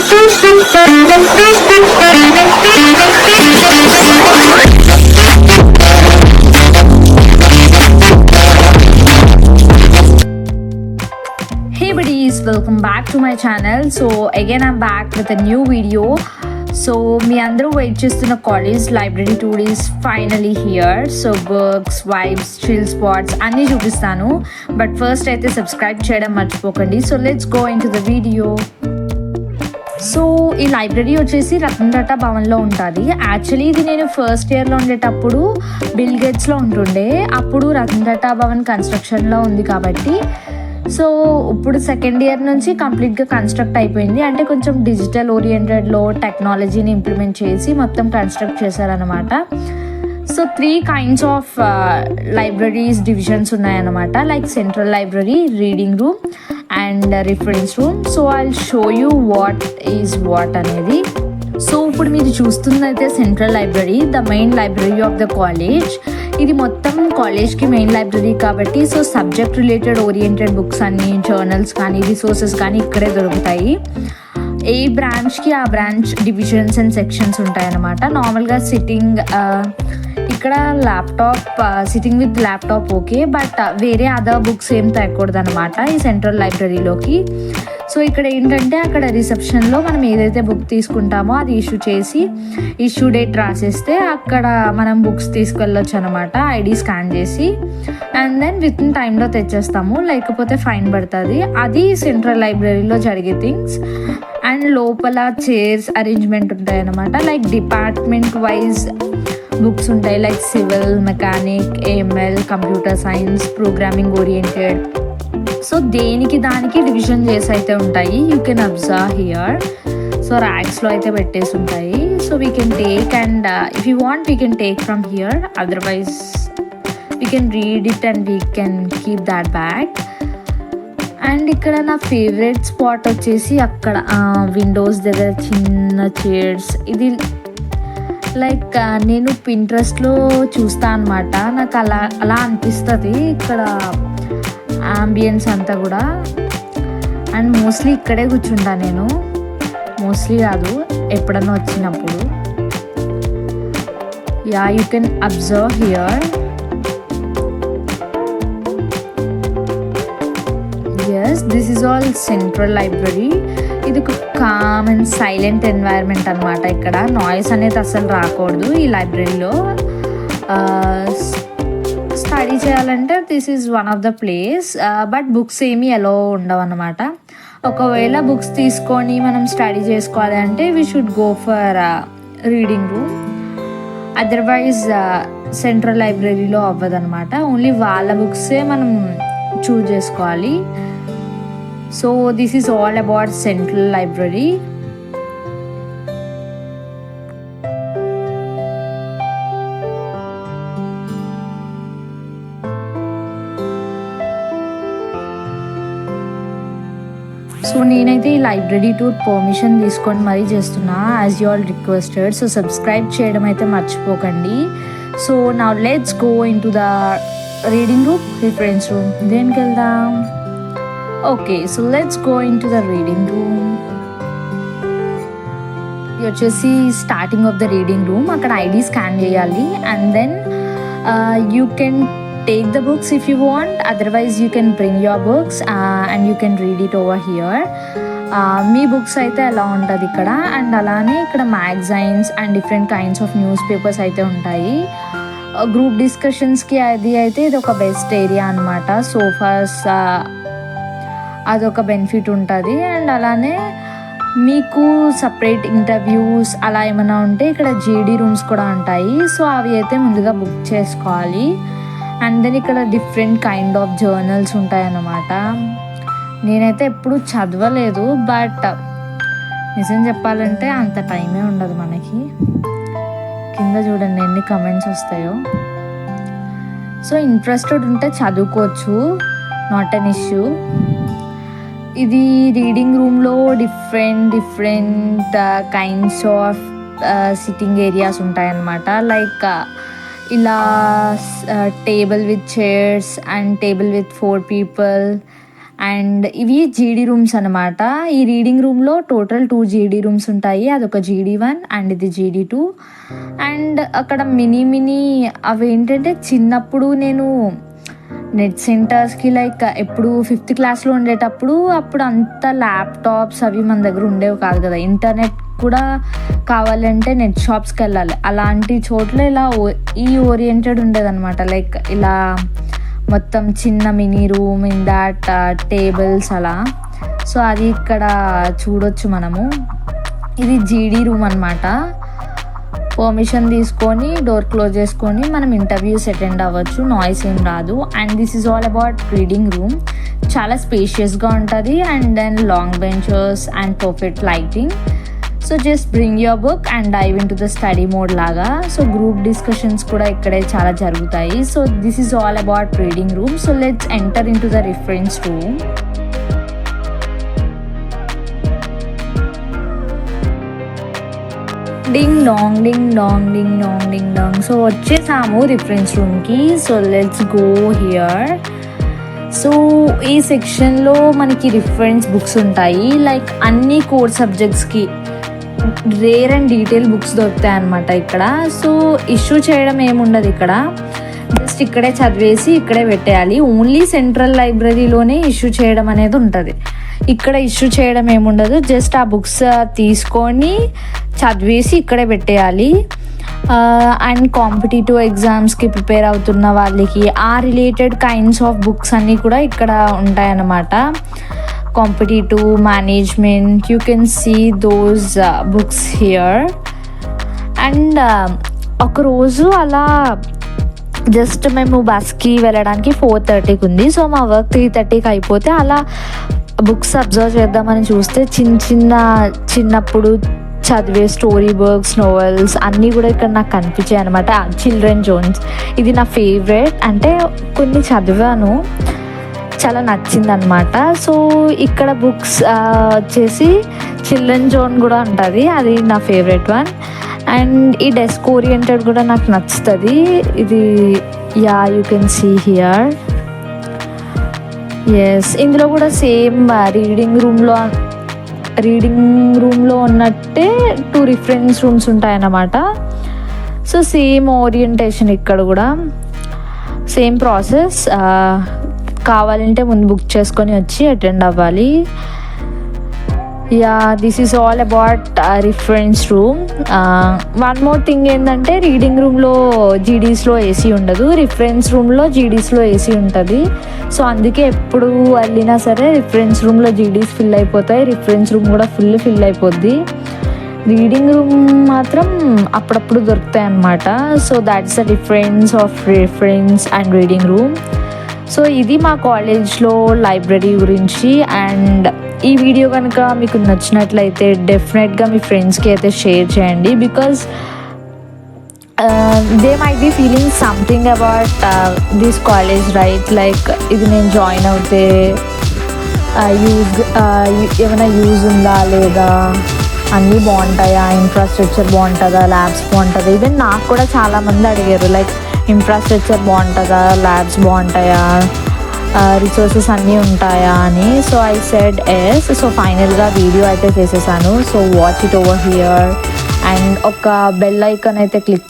Hey buddies, welcome back to my channel. So again I'm back with a new video. So మీ అందరూ wait చేస్తున్న college library tour is finally here. So books, vibes, chill spots అన్నీ చూపిస్తాను. But first అయితే subscribe చేయడం మర్చిపోకండి. So let's go in to the video. So ఈ library వచ్చేసి రతన్ టాటా భవన్లో ఉంటుంది. యాక్చువల్లీ ఇది నేను ఫస్ట్ ఇయర్లో ఉండేటప్పుడు బిల్ గేట్స్లో ఉంటుండే. అప్పుడు రతన్ టాటా భవన్ కన్స్ట్రక్షన్లో ఉంది కాబట్టి సో ఇప్పుడు సెకండ్ ఇయర్ నుంచి కంప్లీట్గా కన్స్ట్రక్ట్ అయిపోయింది. అంటే కొంచెం డిజిటల్ ఓరియంటెడ్లో టెక్నాలజీని ఇంప్లిమెంట్ చేసి మొత్తం కన్స్ట్రక్ట్ చేశారనమాట. So 3 kinds of libraries divisions ఉన్నాయన్నమాట. Like central library, reading room and reference room. So I will show you what is what అనేది. సో ఇప్పుడు మీరు చూస్తుందైతే central library, the main library of the college. ఇది మొత్తం కాలేజ్కి main library కాబట్టి so subject related oriented books అన్ని, journals కానీ, రిసోర్సెస్ కానీ ఇక్కడే దొరుకుతాయి. ఏ బ్రాంచ్కి ఆ బ్రాంచ్ డివిజన్స్ అండ్ సెక్షన్స్ ఉంటాయన్నమాట. నార్మల్గా సిట్టింగ్ ఇక్కడ laptop, sitting with laptop okay, but వేరే అదర్ బుక్స్ ఏం తగ్గకూడదు అనమాట ఈ సెంట్రల్ లైబ్రరీలోకి. సో ఇక్కడ ఏంటంటే అక్కడ రిసెప్షన్లో మనం ఏదైతే బుక్ తీసుకుంటామో అది ఇష్యూ చేసి ఇష్యూ డేట్ రాసేస్తే అక్కడ మనం బుక్స్ తీసుకెళ్ళొచ్చు అనమాట, ఐడి స్కాన్ చేసి. అండ్ దెన్ విత్ ఇన్ టైంలో తెచ్చేస్తాము, లేకపోతే ఫైన్ పడుతుంది. అది సెంట్రల్ లైబ్రరీలో జరిగే థింగ్స్. అండ్ లోపల చైర్స్ అరేంజ్మెంట్ ఉంటాయి అనమాట. లైక్ డిపార్ట్మెంట్ వైజ్ బుక్స్ ఉంటాయి. Like civil, mechanic, AML, computer science, programming oriented. So దేనికి దానికి డివిజన్ చేసి అయితే ఉంటాయి. You can observe here. So ర్యాక్స్లో అయితే పెట్టేసి ఉంటాయి. So we can take and if you want we can take from here, otherwise we can read it and we can keep that back. And ఇక్కడ నా favourite spot వచ్చేసి అక్కడ Windows దగ్గర చిన్న చైర్స్. ఇది లైక్ నేను పింట్రెస్ట్లో చూస్తా అనమాట. నాకు అలా అనిపిస్తుంది ఇక్కడ ఆంబియన్స్ అంతా కూడా. అండ్ మోస్ట్లీ ఇక్కడే కూర్చుంటా నేను, మోస్ట్లీ కాదు ఎప్పుడన్నా వచ్చినప్పుడు. Yeah, you can observe here. Yes, this is all central library. ఇది ఒక కామ్ అండ్ సైలెంట్ ఎన్వైర్న్మెంట్ అనమాట. ఇక్కడ నాయిస్ అనేది అసలు రాకూడదు ఈ లైబ్రరీలో. స్టడీ చేయాలంటే this is one of the place. But books ఏమీ ఎలో ఉండవు అనమాట. ఒకవేళ బుక్స్ తీసుకొని మనం స్టడీ చేసుకోవాలి అంటే we should go for reading room. Otherwise central లైబ్రరీలో అవ్వదన్నమాట. ఓన్లీ వాళ్ళ బుక్సే మనం చూజ్ చేసుకోవాలి. So this is all about central library. So నేనైతే ఈ లైబ్రరీ టూర్ పర్మిషన్ తీసుకొని మరీ చేస్తున్నా, as you all requested. So subscribe చేయడం అయితే మర్చిపోకండి. So now let's go in to the reading room, reference room. దేనికి వెళ్దాం? Okay, so let's go in to the reading room. ఇది వచ్చేసి starting of the reading room. అక్కడ ID scan చేయాలి and then you can take the books if you want, otherwise you can bring your books and you can read it over here. Me books అయితే ఎలా ఉంటుంది ఇక్కడ. And అలానే ఇక్కడ magazines and different kinds of news papers అయితే ఉంటాయి. Group డిస్కషన్స్కి అది అయితే ఇది ఒక బెస్ట్ ఏరియా అనమాట. సోఫాస్ అదొక బెనిఫిట్ ఉంటుంది. అండ్ అలానే మీకు సపరేట్ ఇంటర్వ్యూస్ అలా ఏమైనా ఉంటే ఇక్కడ జీడీ రూమ్స్ కూడా ఉంటాయి. సో అవి అయితే ముందుగా బుక్ చేసుకోవాలి. అండ్ దెన్ ఇక్కడ డిఫరెంట్ కైండ్ ఆఫ్ జర్నల్స్ ఉంటాయన్నమాట. నేనైతే ఎప్పుడు చదవలేదు, బట్ నిజం చెప్పాలంటే అంత టైమే ఉండదు మనకి. కింద చూడండి ఎన్ని కమెంట్స్ వస్తాయో. సో ఇంట్రెస్టెడ్ ఉంటే చదువుకోవచ్చు, నాట్ అన్ ఇష్యూ. ఇది రీడింగ్ రూమ్లో different kinds of sitting areas ఉంటాయన్నమాట. లైక్ ఇలా table with chairs and table with 4 people and ఇవి జీడీ రూమ్స్ అనమాట. ఈ రీడింగ్ రూమ్లో టోటల్ 2 జీడీ రూమ్స్ ఉంటాయి. అదొక GD1 అండ్ ఇది GD2. అండ్ అక్కడ మినీ అవి ఏంటంటే చిన్నప్పుడు నేను నెట్ సెంటర్స్కి లైక్ ఎప్పుడు 5th క్లాస్లో ఉండేటప్పుడు అప్పుడు అంత ల్యాప్టాప్స్ అవి మన దగ్గర ఉండేవి కాదు కదా. ఇంటర్నెట్ కూడా కావాలంటే నెట్ షాప్స్కి వెళ్ళాలి. అలాంటి చోట్ల ఇలా ఈ ఓరియంటెడ్ ఉండేదన్నమాట. లైక్ ఇలా మొత్తం చిన్న mini room in that tables అలా. సో అది ఇక్కడ చూడొచ్చు మనము. ఇది జీడీ రూమ్ అనమాట. పర్మిషన్ తీసుకొని డోర్ క్లోజ్ చేసుకొని మనం ఇంటర్వ్యూస్ అటెండ్ అవ్వచ్చు, నాయిస్ ఏం రాదు. And this is all about reading room. చాలా స్పేషియస్గా ఉంటుంది and then long benches and perfect lighting. So just bring your book and dive into the study mode లాగా. So group discussions కూడా ఇక్కడే చాలా జరుగుతాయి. So this is all about reading room. So let's enter into the reference room. Ding dong ding dong ding dong ding dong. So వచ్చేసాము reference రూమ్కి. So let's go here. So ఈ సెక్షన్లో మనకి reference books ఉంటాయి. Like అన్ని core సబ్జెక్ట్స్కి rare and detail books దొరుకుతాయి అన్నమాట ఇక్కడ. సో ఇష్యూ చేయడం ఏముండదు ఇక్కడ, జస్ట్ ఇక్కడే చదివేసి ఇక్కడే పెట్టేయాలి. ఓన్లీ సెంట్రల్ లైబ్రరీలోనే ఇష్యూ చేయడం అనేది ఉంటుంది. ఇక్కడ ఇష్యూ చేయడం ఏముండదు, జస్ట్ ఆ బుక్స్ తీసుకొని చదివేసి ఇక్కడే పెట్టేయాలి. అండ్ కాంపిటేటివ్ ఎగ్జామ్స్కి ప్రిపేర్ అవుతున్న వాళ్ళకి ఆ రిలేటెడ్ కైండ్స్ ఆఫ్ బుక్స్ అన్నీ కూడా ఇక్కడ ఉంటాయన్నమాట. Competitive management, you can see those books here. And ఒకరోజు అలా జస్ట్ మేము బస్కి వెళ్ళడానికి 4:30కి ఉంది. సో మా వర్క్ 3:30కి అయిపోతే అలా బుక్స్ అబ్జర్వ్ చేద్దామని చూస్తే చిన్నప్పుడు చదివే స్టోరీ బుక్స్, నోవెల్స్ అన్నీ కూడా ఇక్కడ నాకు కనిపించాయి అనమాట. చిల్డ్రన్ జోన్స్ ఇది నా ఫేవరెట్. అంటే కొన్ని చదివాను, చాలా నచ్చింది అనమాట. సో ఇక్కడ బుక్స్ వచ్చేసి చిల్డ్రన్ జోన్ కూడా ఉంటుంది, అది నా ఫేవరెట్ వన్. అండ్ ఈ డెస్క్ ఓరియంటెడ్ కూడా నాకు నచ్చుతుంది. ఇది you can see here. Yes, ఇందులో కూడా సేమ్ రీడింగ్ రూమ్లో ఉన్నట్టే 2 రిఫరెన్స్ రూమ్స్ ఉంటాయన్నమాట. సో సేమ్ ఓరియంటేషన్ ఇక్కడ కూడా సేమ్ ప్రాసెస్. కావాలంటే ముందు బుక్ చేసుకొని వచ్చి అటెండ్ అవ్వాలి. This is all about reference room. One more thing ఏంటంటే రీడింగ్ రూమ్లో జీడీస్లో ఏసీ ఉండదు, రిఫరెన్స్ రూమ్లో జీడీస్లో ఏసీ ఉంటుంది. సో అందుకే ఎప్పుడు వెళ్ళినా సరే రిఫరెన్స్ రూమ్లో జీడీస్ ఫిల్ అయిపోతాయి, రిఫరెన్స్ రూమ్ కూడా ఫిల్ అయిపోద్ది. రీడింగ్ రూమ్ మాత్రం అప్పుడప్పుడు దొరుకుతాయి అన్నమాట. So that's the difference of reference and reading room. So ఇది మా కాలేజ్లో లైబ్రరీ గురించి. అండ్ ఈ వీడియో కనుక మీకు నచ్చినట్లయితే డెఫినెట్గా మీ ఫ్రెండ్స్కి అయితే షేర్ చేయండి. Because they might be feeling something about this college, right? Like ఇది నేను జాయిన్ అవుతే ఏమైనా యూజ్ ఉందా లేదా, అన్నీ బాగుంటాయా, ఇన్ఫ్రాస్ట్రక్చర్ బాగుంటుందా, ల్యాబ్స్ బాగుంటుందా. ఈవెన్ నాకు కూడా చాలామంది అడిగారు లైక్ ఇన్ఫ్రాస్ట్రక్చర్ బాగుంటుందా, ల్యాబ్స్ బాగుంటాయా, రిసోర్సెస్ అన్నీ ఉంటాయా అని. So I said yes. So ఫైనల్గా వీడియో అయితే చేసేసాను. So watch it over here. And ఒక బెల్ ఐకాన్ అయితే క్లిక్